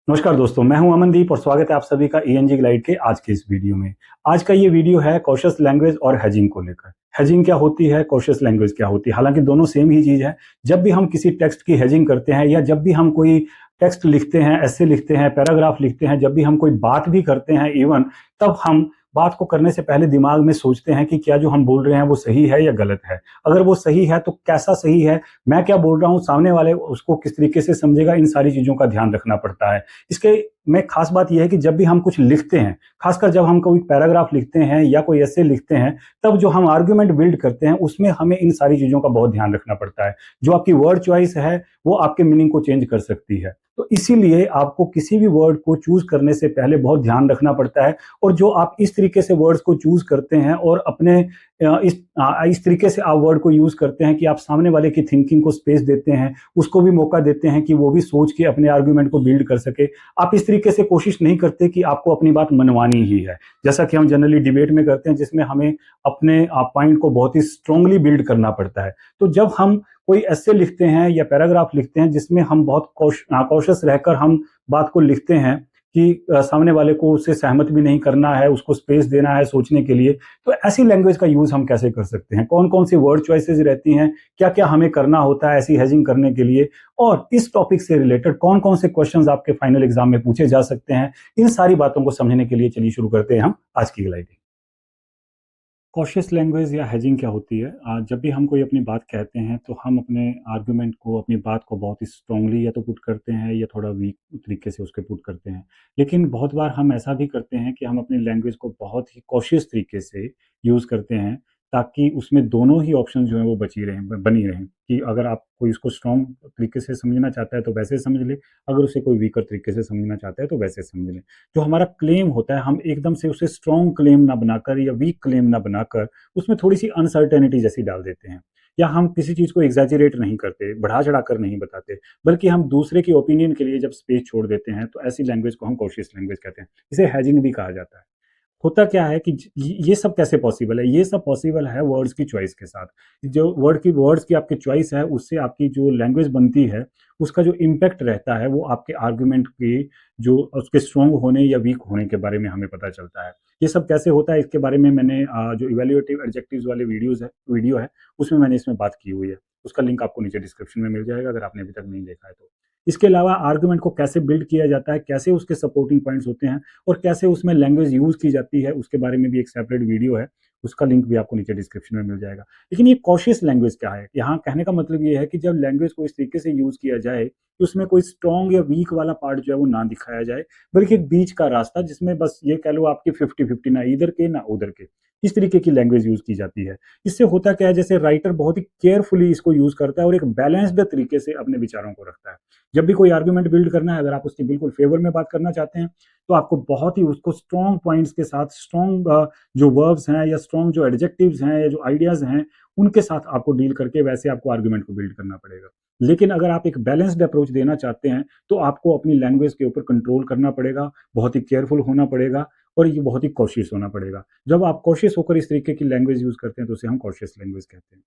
नमस्कार दोस्तों, मैं हूं अमनदीप और स्वागत है आप सभी का ईएनजी ग्लाइड के आज के इस वीडियो में। आज का ये वीडियो है कॉशियस लैंग्वेज और हैजिंग को लेकर। हैजिंग क्या होती है, कॉशियस लैंग्वेज क्या होती है? हालांकि दोनों सेम ही चीज है। जब भी हम किसी टेक्स्ट की हैजिंग करते हैं या जब भी हम कोई टेक्स्ट लिखते हैं, ऐसे लिखते हैं, पैराग्राफ लिखते हैं, जब भी हम कोई बात भी करते हैं इवन, तब हम बात को करने से पहले दिमाग में सोचते हैं कि क्या जो हम बोल रहे हैं वो सही है या गलत है। अगर वो सही है तो कैसा सही है, मैं क्या बोल रहा हूँ, सामने वाले उसको किस तरीके से समझेगा, इन सारी चीजों का ध्यान रखना पड़ता है। इसके में खास बात यह है कि जब भी हम कुछ लिखते हैं, खासकर जब हम कोई पैराग्राफ लिखते हैं या कोई ऐसे लिखते हैं, तब जो हम आर्गुमेंट बिल्ड करते हैं उसमें हमें इन सारी चीजों का बहुत ध्यान रखना पड़ता है। जो आपकी वर्ड चॉइस है वो आपके मीनिंग को चेंज कर सकती है। तो इसीलिए आपको किसी भी वर्ड को चूज करने से पहले बहुत ध्यान रखना पड़ता है। और जो आप इस तरीके से वर्ड्स को चूज करते हैं और अपने इस तरीके से आप वर्ड को यूज करते हैं कि आप सामने वाले की थिंकिंग को स्पेस देते हैं, उसको भी मौका देते हैं कि वो भी सोच के अपने आर्गुमेंट को बिल्ड कर सके। आप इस तरीके से कोशिश नहीं करते कि आपको अपनी बात मनवानी ही है, जैसा कि हम जनरली डिबेट में करते हैं, जिसमें हमें अपने पॉइंट को बहुत ही स्ट्रांगली बिल्ड करना पड़ता है। तो जब हम कोई ऐसे लिखते हैं या पैराग्राफ लिखते हैं जिसमें हम बहुत कॉशियस रहकर हम बात को लिखते हैं कि सामने वाले को उससे सहमत भी नहीं करना है, उसको स्पेस देना है सोचने के लिए, तो ऐसी लैंग्वेज का यूज हम कैसे कर सकते हैं? कौन कौन सी वर्ड चॉइसेस रहती हैं, क्या क्या हमें करना होता है ऐसी हैजिंग करने के लिए, और इस टॉपिक से रिलेटेड कौन कौन से क्वेश्चंस आपके फाइनल एग्जाम में पूछे जा सकते हैं, इन सारी बातों को समझने के लिए चलिए शुरू करते हैं हम आज की ग्लाइडिंग। कॉशियस लैंग्वेज या हैजिंग क्या होती है? जब भी हम कोई अपनी बात कहते हैं तो हम अपने आर्गुमेंट को, अपनी बात को बहुत ही स्ट्रांगली या तो पुट करते हैं या थोड़ा वीक तरीके से उसके पुट करते हैं। लेकिन बहुत बार हम ऐसा भी करते हैं कि हम अपनी लैंग्वेज को बहुत ही कॉशियस तरीके से यूज़ करते हैं, ताकि उसमें दोनों ही ऑप्शन जो हैं वो बनी रहें, कि अगर आप कोई उसको स्ट्रॉन्ग तरीके से समझना चाहता है तो वैसे समझ ले, अगर उसे कोई वीकर तरीके से समझना चाहता है तो वैसे समझ ले। जो हमारा क्लेम होता है, हम एकदम से उसे स्ट्रॉन्ग क्लेम ना बनाकर या वीक क्लेम ना बनाकर उसमें थोड़ी सी अनसर्टेनिटी जैसी डाल देते हैं, या हम किसी चीज़ को एग्जैजरेट नहीं करते, बढ़ा चढ़ा कर नहीं बताते, बल्कि हम दूसरे की ओपिनियन के लिए जब स्पेस छोड़ देते हैं, तो ऐसी लैंग्वेज को हम कॉशियस लैंग्वेज कहते हैं। इसे हैजिंग भी कहा जाता है। होता क्या है कि ये सब कैसे पॉसिबल है? ये सब पॉसिबल है वर्ड्स की चॉइस के साथ। जो वर्ड्स की आपकी चॉइस है, उससे आपकी जो लैंग्वेज बनती है, उसका जो इम्पैक्ट रहता है, वो आपके आर्गुमेंट के जो उसके स्ट्रॉन्ग होने या वीक होने के बारे में हमें पता चलता है। ये सब कैसे होता है, इसके बारे में मैंने जो इवैल्यूएटिव एडजेक्टिव्स वाले वीडियो है, उसमें मैंने इसमें बात की हुई है। उसका लिंक आपको नीचे डिस्क्रिप्शन में मिल जाएगा अगर आपने अभी तक नहीं देखा है तो। इसके अलावा आर्गुमेंट को कैसे बिल्ड किया जाता है, कैसे उसके सपोर्टिंग पॉइंट्स होते हैं और कैसे उसमें लैंग्वेज यूज़ की जाती है, उसके बारे में भी एक सेपरेट वीडियो है। उसका लिंक भी आपको नीचे डिस्क्रिप्शन में मिल जाएगा। लेकिन ये कॉशियस लैंग्वेज क्या है? यहाँ कहने का मतलब ये है कि जब लैंग्वेज को इस तरीके से यूज़ किया जाए कि उसमें कोई स्ट्रॉन्ग या वीक वाला पार्ट जो है वो ना दिखाया जाए, बल्कि एक बीच का रास्ता जिसमें बस ये कह लो आपकी 50-50, ना इधर के ना उधर के, इस तरीके की लैंग्वेज यूज़ की जाती है। इससे होता क्या है, जैसे राइटर बहुत ही केयरफुली इसको यूज़ करता है और एक बैलेंस्ड तरीके से अपने विचारों को रखता है। जब भी कोई आर्गुमेंट बिल्ड करना है, अगर आप उसके बिल्कुल फेवर में बात करना चाहते हैं, तो आपको बहुत ही उसको स्ट्रॉन्ग पॉइंट्स के साथ, स्ट्रॉन्ग जो वर्ब्स हैं या स्ट्रॉन्ग जो एडजेक्टिव्स हैं या जो आइडियाज हैं, उनके साथ आपको डील करके वैसे आपको आर्गुमेंट को बिल्ड करना पड़ेगा। लेकिन अगर आप एक बैलेंस्ड अप्रोच देना चाहते हैं, तो आपको अपनी लैंग्वेज के ऊपर कंट्रोल करना पड़ेगा, बहुत ही केयरफुल होना पड़ेगा और ये बहुत ही कॉशियस होना पड़ेगा। जब आप कॉशियस होकर इस तरीके की लैंग्वेज यूज करते हैं तो उसे हम कॉशियस लैंग्वेज कहते हैं।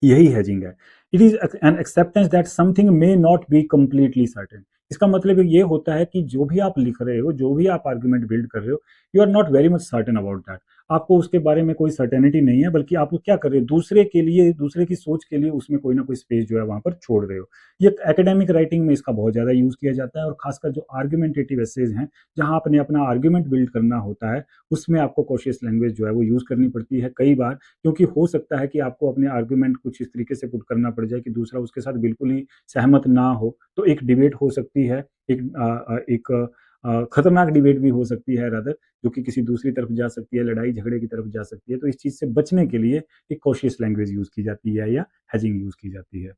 यही हैजिंग है। It is an acceptance that something may not be completely certain. इसका मतलब ये होता है कि जो भी आप लिख रहे हो, जो भी आप आर्गुमेंट बिल्ड कर रहे हो, you are not very much certain about that. आपको उसके बारे में कोई सर्टेनिटी नहीं है, बल्कि आप क्या कर रहे हो, दूसरे के लिए, दूसरे की सोच के लिए उसमें कोई ना कोई स्पेस जो है वहां पर छोड़ रहे हो। ये एकेडमिक राइटिंग में इसका बहुत ज्यादा यूज किया जाता है, और खासकर जो आर्गुमेंटेटिव एसेज हैं, जहां आपने अपना आर्गुमेंट बिल्ड करना होता है, उसमें आपको कॉशियस लैंग्वेज जो है वो यूज करनी पड़ती है कई बार। क्योंकि हो सकता है कि आपको अपने आर्गुमेंट कुछ इस तरीके से पुट करना पड़ जाए कि दूसरा उसके साथ बिल्कुल ही सहमत ना हो, तो एक डिबेट हो सकती है, एक खतरनाक डिबेट भी हो सकती है रादर, जो कि किसी दूसरी तरफ जा सकती है, लड़ाई झगड़े की तरफ जा सकती है। तो इस चीज से बचने के लिए एक कॉशियस लैंग्वेज यूज की जाती है या हैजिंग यूज की जाती है।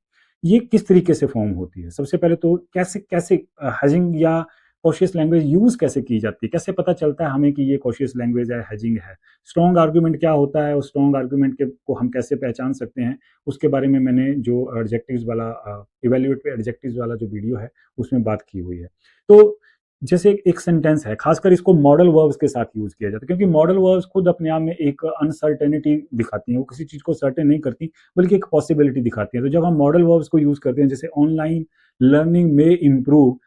ये किस तरीके से फॉर्म होती है? सबसे पहले तो कैसे कैसे हैजिंग या कॉशियस लैंग्वेज यूज कैसे की जाती है, कैसे पता चलता है हमें कि ये कॉशियस लैंग्वेज है, हैजिंग है? स्ट्रॉन्ग आर्गुमेंट क्या होता है और स्ट्रॉन्ग आर्गुमेंट के को हम कैसे पहचान सकते हैं, उसके बारे में मैंने जो एडजेक्टिव्स वाला इवैल्यूएट एडजेक्टिव्स वाला जो वीडियो है उसमें बात की हुई है। तो जैसे एक सेंटेंस है, खासकर इसको मॉडल वर्ब्स के साथ यूज किया जाता है, क्योंकि मॉडल वर्ब्स खुद अपने आप में एक अनसर्टेनिटी दिखाती हैं, वो किसी चीज को सर्टेन नहीं करती, बल्कि एक पॉसिबिलिटी दिखाती है। तो जब हम मॉडल वर्ब्स को यूज करते हैं, जैसे ऑनलाइन लर्निंग में इम्प्रूव,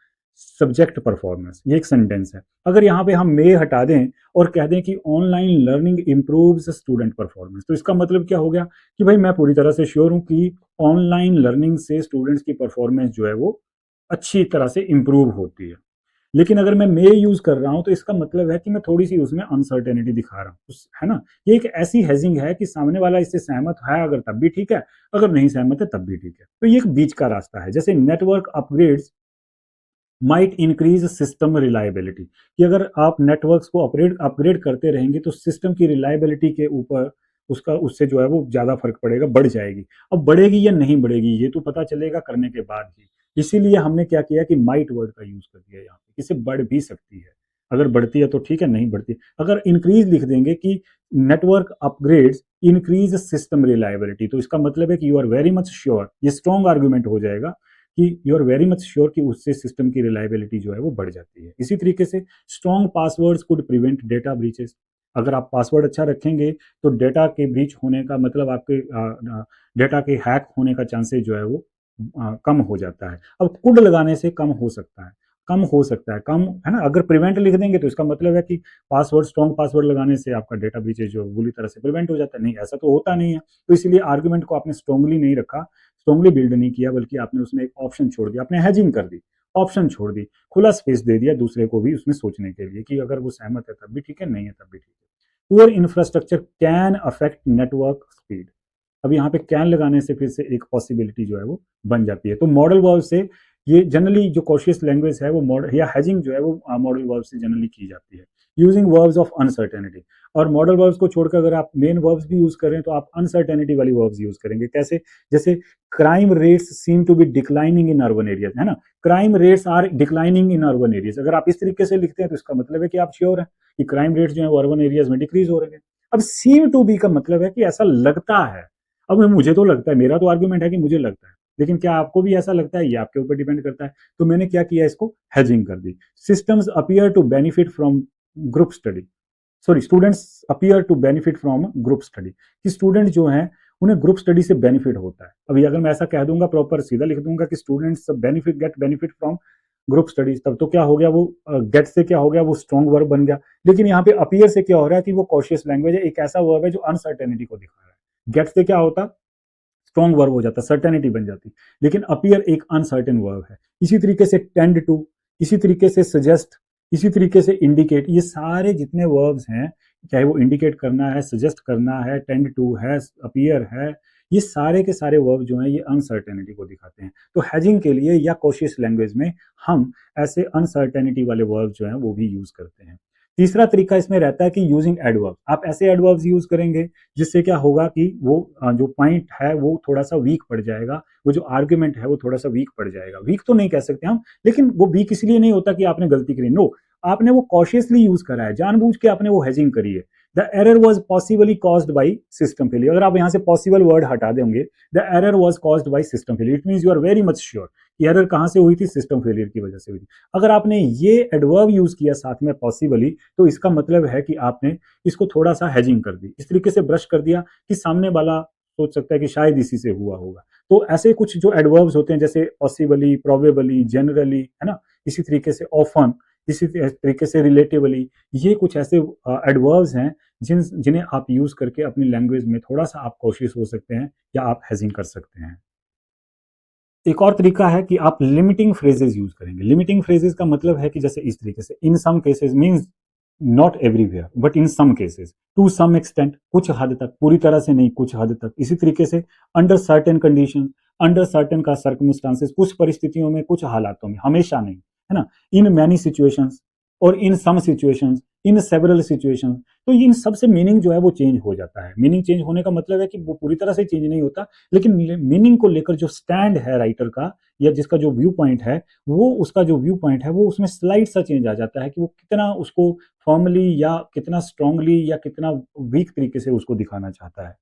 सब्जेक्ट परफॉर्मेंस, ये एक सेंटेंस है। अगर यहाँ पे हम मे हटा दें और कह दें कि online learning improves student performance, तो इसका मतलब क्या हो गया कि भाई मैं पूरी तरह से श्योर हूँ कि ऑनलाइन लर्निंग से स्टूडेंट्स की परफॉर्मेंस जो है वो अच्छी तरह से इम्प्रूव होती है। लेकिन अगर मैं मे यूज कर रहा हूं तो इसका मतलब है कि मैं थोड़ी सी उसमें अनसर्टेनिटी दिखा रहा हूं, है ना। ये एक ऐसी हेजिंग है कि सामने वाला इससे सहमत है अगर तब भी ठीक है, अगर नहीं सहमत है तब भी ठीक है। तो ये एक बीच का रास्ता है। जैसे network upgrades might increase system reliability, कि अगर आप नेटवर्क्स को अपग्रेड अपग्रेड करते रहेंगे तो सिस्टम की रिलायबिलिटी के ऊपर उसका उससे जो है वो ज्यादा फर्क पड़ेगा, बढ़ जाएगी। अब बढ़ेगी या नहीं बढ़ेगी ये तो पता चलेगा करने के बाद ही। इसीलिए हमने क्या किया कि माइट वर्ड का यूज कर दिया यहाँ पे, इसे बढ़ भी सकती है। अगर बढ़ती है तो ठीक है, नहीं बढ़ती, अगर इंक्रीज लिख देंगे कि network upgrades increase system reliability, तो इसका मतलब है कि you are very much sure, ये स्ट्रॉन्ग आर्गुमेंट हो जाएगा कि you are very much sure कि उससे सिस्टम की रिलायबिलिटी जो है वो बढ़ जाती है। इसी तरीके से strong passwords could prevent data breaches, अगर आप पासवर्ड अच्छा रखेंगे तो डेटा के ब्रीच होने का मतलब आपके डेटा के हैक होने का चांसेस जो है वो कम हो जाता है। अब कुड लगाने से कम हो सकता है, कम हो सकता है, कम है ना। अगर प्रिवेंट लिख देंगे तो इसका मतलब है कि पासवर्ड, स्ट्रॉन्ग पासवर्ड लगाने से आपका डेटा ब्रीचेज जो बुरी तरह से प्रिवेंट हो जाता है। नहीं, ऐसा तो होता नहीं है। तो इसलिए आर्गुमेंट को आपने स्ट्रांगली नहीं रखा, स्ट्रांगली बिल्ड नहीं किया, बल्कि आपने उसमें एक ऑप्शन छोड़ दिया, आपने हैजिंग कर दी, ऑप्शन छोड़ दी, खुला स्पेस दे दिया दूसरे को भी उसमें सोचने के लिए कि अगर वो सहमत है तब भी ठीक है, नहीं है तब भी ठीक है। Poor infrastructure can affect network speed, अब यहाँ पे कैन लगाने से फिर से एक पॉसिबिलिटी जो है वो बन जाती है। तो मॉडल वर्ब से ये जनरली जो कॉशियस लैंग्वेज है वो मॉडल या हैजिंग जो है वो मॉडल वर्ब से जनरली की जाती है, यूजिंग वर्ब्स ऑफ अनसर्टेनिटी। और मॉडल वर्ब्स को छोड़कर अगर आप मेन वर्ब्स भी यूज करें तो आप अनसर्टेनिटी वाली वर्ब्स यूज करेंगे। कैसे? जैसे crime rates seem to be declining in urban areas, है ना, crime rates are declining in urban areas. अगर आप इस तरीके से लिखते हैं तो इसका मतलब है कि आप श्योर हैं कि क्राइम रेट्स जो है वो अर्बन एरियाज में डिक्रीज हो रहे हैं। अब सीम टू बी का मतलब है कि ऐसा लगता है। अब मुझे तो लगता है, मेरा तो आर्गुमेंट है कि मुझे लगता है, लेकिन क्या आपको भी ऐसा लगता है, ये आपके ऊपर डिपेंड करता है। तो मैंने क्या किया, इसको हेजिंग कर दी। Systems appear to benefit from group study, sorry students appear to benefit from group study, कि स्टूडेंट जो है उन्हें ग्रुप स्टडी से बेनिफिट होता है। अभी अगर मैं ऐसा कह दूंगा, प्रॉपर सीधा लिख दूंगा कि students benefit get benefit from group studies, तब तो क्या हो गया, वो गेट से क्या हो गया, वो स्ट्रॉन्ग वर्ब बन गया। लेकिन यहाँ पे अपीयर से क्या हो रहा है कि वो कॉशियस लैंग्वेज है, एक ऐसा वर्ब है जो अनसर्टेनिटी को दिखा रहा है। गेट से क्या होता, स्ट्रॉन्ग वर्ब हो जाता, सर्टेनिटी बन जाती। लेकिन अपीयर एक अनसर्टेन वर्ब है। इसी तरीके से टेंड टू, इसी तरीके से सजेस्ट, इसी तरीके से इंडिकेट, ये सारे जितने वर्ब्स हैं, चाहे वो इंडिकेट करना है, सजेस्ट करना है, टेंड टू है, अपीयर है, ये सारे के सारे वर्ब जो हैं ये अनसर्टेनिटी को दिखाते हैं। तो हैजिंग के लिए या कॉशियस लैंग्वेज में हम ऐसे अनसर्टेनिटी वाले वर्ब जो हैं वो भी यूज करते हैं। तीसरा तरीका इसमें रहता है कि यूजिंग एडवर्ब, आप ऐसे एडवर्ब्स यूज करेंगे जिससे क्या होगा कि वो जो पॉइंट है वो थोड़ा सा वीक पड़ जाएगा, वो जो आर्ग्यूमेंट है वो थोड़ा सा वीक पड़ जाएगा। वीक तो नहीं कह सकते हम, लेकिन वो वीक इसलिए नहीं होता कि आपने गलती करी, नो, आपने वो कॉशियसली यूज करा है, जानबूझ के आपने वो हेजिंग करी है। The error was possibly caused by system failure, अगर आप यहाँ से पॉसिबल वर्ड हटा देंगे, the error was caused by system failure, it means you are very much sure कि एरर कहाँ से हुई थी, सिस्टम फेलियर की वजह से हुई थी। अगर आपने ये एडवर्ब यूज किया साथ में पॉसिबली, तो इसका मतलब है कि आपने इसको थोड़ा सा हेजिंग कर दी, इस तरीके से ब्रश कर दिया कि सामने वाला सोच सकता है कि शायद इसी से हुआ होगा। तो ऐसे कुछ जो एडवर्ब्स होते हैं जैसे पॉसिबली, प्रोबेबली, जनरली, है ना, इसी तरीके से ऑफन, इसी तरीके से रिलेटिवली, ये कुछ ऐसे एडवर्ब्स हैं जिन्हें आप यूज करके अपनी लैंग्वेज में थोड़ा सा आप कॉशियस हो सकते हैं या आप हेजिंग कर सकते हैं। एक और तरीका है कि आप लिमिटिंग फ्रेजेस यूज करेंगे। लिमिटिंग फ्रेजेस का मतलब है कि जैसे इस तरीके से, in some cases means not everywhere but in some cases, to some extent, कुछ हद तक, पूरी तरह से नहीं, कुछ हद तक। इसी तरीके से under certain condition, under certain का सर्कमस्टांसेस, कुछ परिस्थितियों में, कुछ हालातों में, हमेशा नहीं, है ना, इन मैनी सिचुएशंस और in some situations, in several situations. तो इन सबसे मीनिंग जो है वो चेंज हो जाता है। मीनिंग चेंज होने का मतलब है कि वो पूरी तरह से चेंज नहीं होता, लेकिन मीनिंग को लेकर जो स्टैंड है राइटर का या जिसका जो व्यू पॉइंट है, वो उसका जो व्यू पॉइंट है वो उसमें स्लाइड सा चेंज आ जाता है कि वो कितना उसको फॉर्मली या कितना स्ट्रांगली या कितना वीक तरीके से उसको दिखाना चाहता है।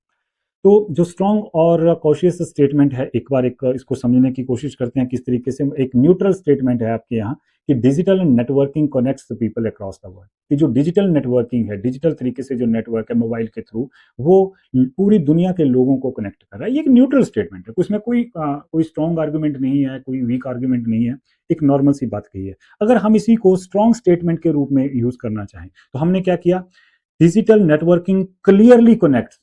तो जो स्ट्रॉन्ग और कॉशियस स्टेटमेंट है, एक बार एक इसको समझने की कोशिश करते हैं किस तरीके से। एक न्यूट्रल स्टेटमेंट है आपके यहाँ कि digital networking connects the people across the world. कि जो डिजिटल नेटवर्किंग है, डिजिटल तरीके से जो नेटवर्क है मोबाइल के थ्रू, वो पूरी दुनिया के लोगों को कनेक्ट कर रहा है। ये एक न्यूट्रल स्टेटमेंट है, उसमें कोई स्ट्रॉन्ग आर्गुमेंट नहीं है, कोई वीक आर्गुमेंट नहीं है, एक नॉर्मल सी बात कही है। अगर हम इसी को स्ट्रॉन्ग स्टेटमेंट के रूप में यूज करना चाहें तो हमने क्या किया, digital networking clearly connect,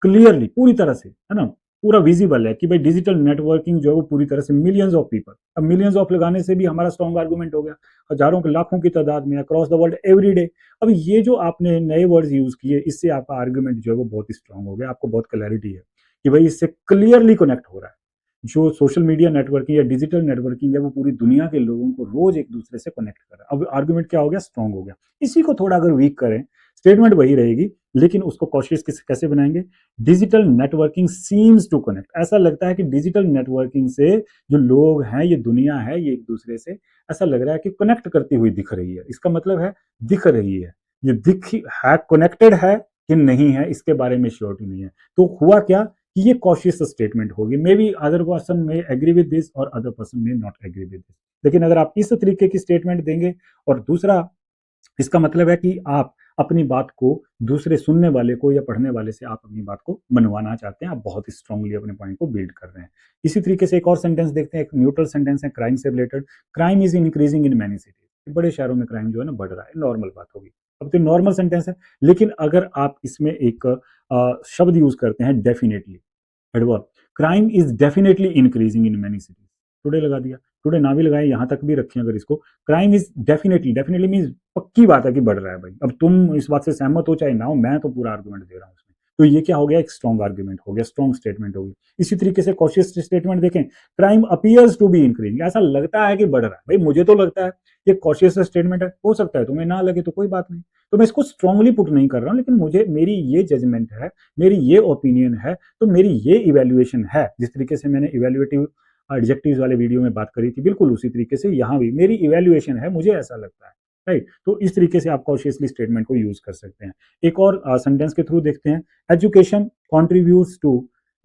clearly पूरी तरह से, है ना, पूरा विजिबल है कि भाई डिजिटल नेटवर्किंग जो है वो पूरी तरह से मिलियंस ऑफ पीपल। अब मिलियंस ऑफ लगाने से भी हमारा स्ट्रॉन्ग आर्गुमेंट हो गया, हजारों के लाखों की तादाद में across the world every day. अब ये जो आपने नए वर्ड्स यूज किए, इससे आपका आर्गुमेंट जो है वो बहुत ही स्ट्रॉन्ग हो गया, आपको बहुत क्लैरिटी है कि भाई इससे क्लियरली कनेक्ट हो रहा है। जो सोशल मीडिया नेटवर्किंग या डिजिटल नेटवर्किंग है वो पूरी दुनिया के लोगों को रोज एक दूसरे से कनेक्ट कर रहा है। अब आर्गुमेंट क्या हो गया, स्ट्रॉन्ग हो गया। इसी को थोड़ा अगर वीक करें, स्टेटमेंट वही रहेगी लेकिन उसको कॉशियस कैसे बनाएंगे, digital networking seems to connect. ऐसा लगता है कि डिजिटल नेटवर्किंग से जो लोग हैं, ये दुनिया है, ये एक दूसरे से ऐसा लग रहा है कि कनेक्ट करती हुई दिख रही है। इसका मतलब है दिख रही है, ये दिख है, कनेक्टेड है कि नहीं है इसके बारे में श्योरिटी नहीं है। तो हुआ क्या कि ये कॉशियस स्टेटमेंट होगी। मे बी अदर पर्सन में एग्री विद दिस और अदर पर्सन में नॉट एग्री विद दिस। लेकिन अगर आप इस तरीके की स्टेटमेंट देंगे, और दूसरा इसका मतलब है कि आप अपनी बात को दूसरे सुनने वाले को या पढ़ने वाले से आप अपनी बात को मनवाना चाहते हैं, आप बहुत ही स्ट्रांगली अपने पॉइंट को बिल्ड कर रहे हैं। इसी तरीके से एक और सेंटेंस देखते हैं, एक न्यूट्रल सेंटेंस है क्राइम से related. Crime is increasing in many cities. बड़े शहरों में क्राइम जो है ना बढ़ रहा है, नॉर्मल बात होगी। अब तो नॉर्मल सेंटेंस है, लेकिन अगर आप इसमें एक शब्द यूज करते हैं definitely, adverb, crime is definitely increasing in many cities, today लगा दिया, टुडे ना भी लगाए, यहां तक भी रखें अगर इसको, crime is definitely, definitely mean पक्की बात है कि बढ़ रहा है भाई। अब तुम इस बात से सहमत हो चाहे ना हो, मैं तो पूरा आर्गुमेंट दे रहा हूँ उसमें। तो ये क्या हो गया, एक स्ट्रॉन्ग आर्गुमेंट हो गया, स्ट्रॉन्ग स्टेटमेंट हो गई। इसी तरीके से कॉशियस स्टेटमेंट देखें, crime appears to be increasing, ऐसा लगता है कि बढ़ रहा है। भाई मुझे तो लगता है ये कॉशियस स्टेटमेंट है, हो सकता है तुम्हें ना लगे तो कोई बात नहीं। तो मैं इसको स्ट्रांगली पुट नहीं कर रहा हूं, लेकिन मुझे, मेरी ये जजमेंट है, मेरी ये ओपिनियन है, तो मेरी ये इवेल्युएशन है। जिस तरीके से मैंने इवेल्युएटिव एडजेक्टिव्स वाले वीडियो में बात करी थी, बिल्कुल उसी तरीके से यहाँ भी मेरी इवेल्युएशन है, मुझे ऐसा लगता है, राइट। तो इस तरीके से आप कॉशियसली स्टेटमेंट को यूज कर सकते हैं। एक और सेंटेंस के थ्रू देखते हैं, education contributes to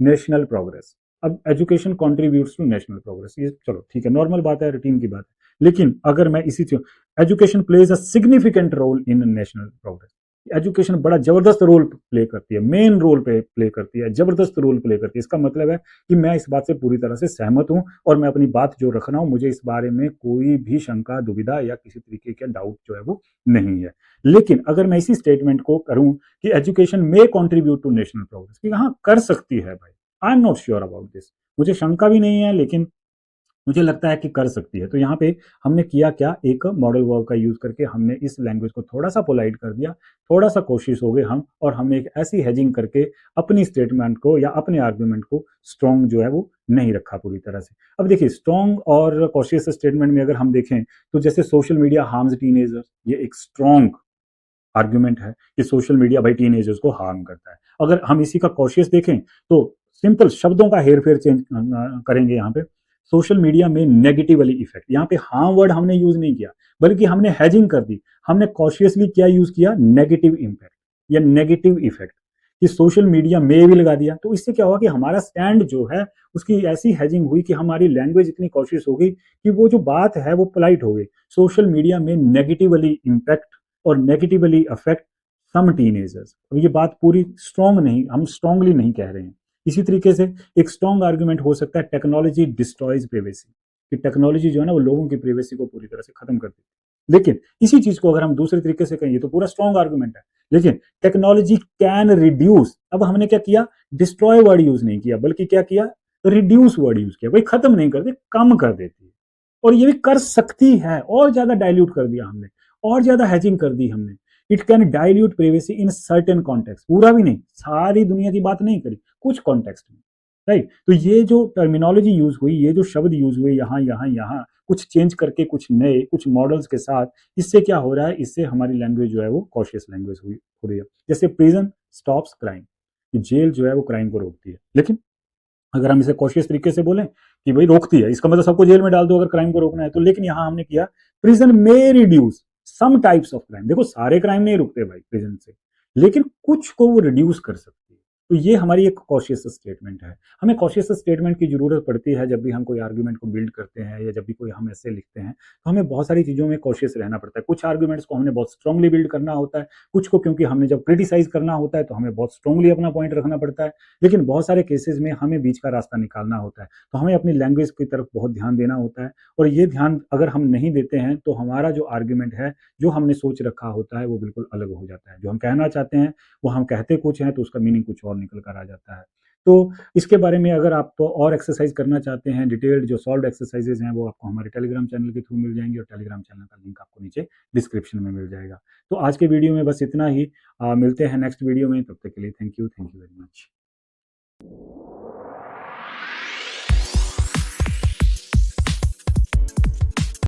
national progress. अब education contributes to national progress, ये चलो ठीक है, नॉर्मल बात है, रूटीन की बात है। लेकिन अगर मैं इसी चीज, education plays a significant role in national progress, education बड़ा जबरदस्त रोल प्ले करती है, मेन रोल प्ले करती है, जबरदस्त रोल प्ले करती है। इसका मतलब है कि मैं इस बात से पूरी तरह से सहमत हूं, और मैं अपनी बात जो रख रहा हूं, मुझे इस बारे में कोई भी शंका, दुविधा या किसी तरीके का डाउट जो है वो नहीं है। लेकिन अगर मैं इसी स्टेटमेंट को करूं कि education may contribute to national progress, कि हाँ कर सकती है भाई, I am not sure about this, मुझे शंका भी नहीं है, लेकिन मुझे लगता है कि कर सकती है। तो यहाँ पे हमने किया क्या, एक मॉडल वर्ब का यूज करके हमने इस लैंग्वेज को थोड़ा सा पोलाइट कर दिया, थोड़ा सा कोशिश हो गए हम, और हमने एक ऐसी हेजिंग करके अपनी स्टेटमेंट को या अपने आर्ग्यूमेंट को स्ट्रॉन्ग जो है वो नहीं रखा पूरी तरह से। अब देखिए, स्ट्रॉन्ग और कॉशियस स्टेटमेंट में अगर हम देखें तो जैसे सोशल मीडिया हार्म्स टीनेजर्स, ये एक स्ट्रॉन्ग आर्ग्यूमेंट है कि सोशल मीडिया भाई टीनेजर्स को हार्म करता है। अगर हम इसी का कॉशियस देखें तो सिंपल शब्दों का हेर फेर चेंज करेंगे यहाँ पे, सोशल मीडिया में नेगेटिवली इफेक्ट, यहाँ पे हार्म वर्ड हमने यूज नहीं किया, बल्कि हमने हैजिंग कर दी। हमने कॉशियसली क्या यूज किया, नेगेटिव इम्पैक्ट या नेगेटिव इफेक्ट, कि सोशल मीडिया में भी लगा दिया। तो इससे क्या हुआ कि हमारा स्टैंड जो है उसकी ऐसी हैजिंग हुई कि हमारी लैंग्वेज इतनी कॉशियस हो गई कि वो जो बात है वो पोलाइट हो गई। सोशल मीडिया में नेगेटिवली इम्पैक्ट और नेगेटिवली अफेक्ट सम टीनेजर्स। अब ये बात पूरी स्ट्रॉन्ग नहीं, हम स्ट्रांगली नहीं कह रहे हैं। इसी तरीके से एक स्ट्रॉन्ग आर्गुमेंट हो सकता है, टेक्नोलॉजी डिस्ट्रॉयज प्रिवेसी, कि टेक्नोलॉजी जो है ना वो लोगों की प्रिवेसी को पूरी तरह से खत्म कर देती है। लेकिन इसी चीज को अगर हम दूसरे तरीके से कहें, तो पूरा स्ट्रॉन्ग आर्गुमेंट है, लेकिन टेक्नोलॉजी कैन रिड्यूस, अब हमने क्या किया, डिस्ट्रॉय वर्ड यूज नहीं किया, बल्कि क्या किया, रिड्यूस वर्ड यूज किया। भाई खत्म नहीं करती, कम कर देती है, और ये भी कर सकती है, और ज्यादा डाइल्यूट कर दिया हमने, और ज्यादा हैचिंग कर दी हमने। It can dilute privacy in certain context, पूरा भी नहीं, सारी दुनिया की बात नहीं करी, कुछ कॉन्टेक्स्ट में, राइट। तो ये जो टर्मिनोलॉजी यूज हुई, ये जो शब्द यूज हुए यहाँ यहाँ यहाँ, कुछ चेंज करके, कुछ नए, कुछ मॉडल्स के साथ, इससे क्या हो रहा है, इससे हमारी लैंग्वेज जो है वो कॉशियस लैंग्वेज हो रही है। जैसे प्रिजन स्टॉप्स क्राइम, जेल जो है वो क्राइम को रोकती है। लेकिन अगर हम इसे कॉशियस तरीके से बोलें कि भाई रोकती है, इसका मतलब सबको जेल में डाल दो अगर क्राइम को रोकना है तो। लेकिन यहां हमने किया, प्रिजन में reduce some types of crime. देखो सारे क्राइम नहीं रुकते भाई प्रिजन से, लेकिन कुछ को वो रिड्यूस कर सकती है। तो ये हमारी एक कॉशियस स्टेटमेंट है। हमें कॉशियस स्टेटमेंट की ज़रूरत पड़ती है जब भी हम कोई आर्गुमेंट को बिल्ड करते हैं या जब भी कोई हम ऐसे लिखते हैं, तो हमें बहुत सारी चीज़ों में कॉशियस रहना पड़ता है। कुछ आर्गुमेंट्स को हमने बहुत स्ट्रांगली बिल्ड करना होता है, कुछ को क्योंकि हमने जब क्रिटिसाइज़ करना होता है तो हमें बहुत स्ट्रांगली अपना पॉइंट रखना पड़ता है, लेकिन बहुत सारे केसेस में हमें बीच का रास्ता निकालना होता है। तो हमें अपनी लैंग्वेज की तरफ बहुत ध्यान देना होता है, और ये ध्यान अगर हम नहीं देते हैं तो हमारा जो आर्गुमेंट है, जो हमने सोच रखा होता है, वो बिल्कुल अलग हो जाता है। जो हम कहना चाहते हैं वो हम कहते कुछ हैं तो उसका मीनिंग कुछ और निकल कर आ जाता है। तो इसके बारे में अगर आप और एक्सरसाइज करना चाहते हैं, डिटेल्ड जो सॉल्व्ड एक्सरसाइजेज हैं वो आपको हमारे टेलीग्राम चैनल के थ्रू मिल जाएंगे, और टेलीग्राम चैनल का लिंक आपको नीचे डिस्क्रिप्शन में मिल जाएगा। तो आज के वीडियो में बस इतना ही। मिलते हैं नेक्स्ट वीडियो में, तब तक के लिए थैंक यू वेरी मच।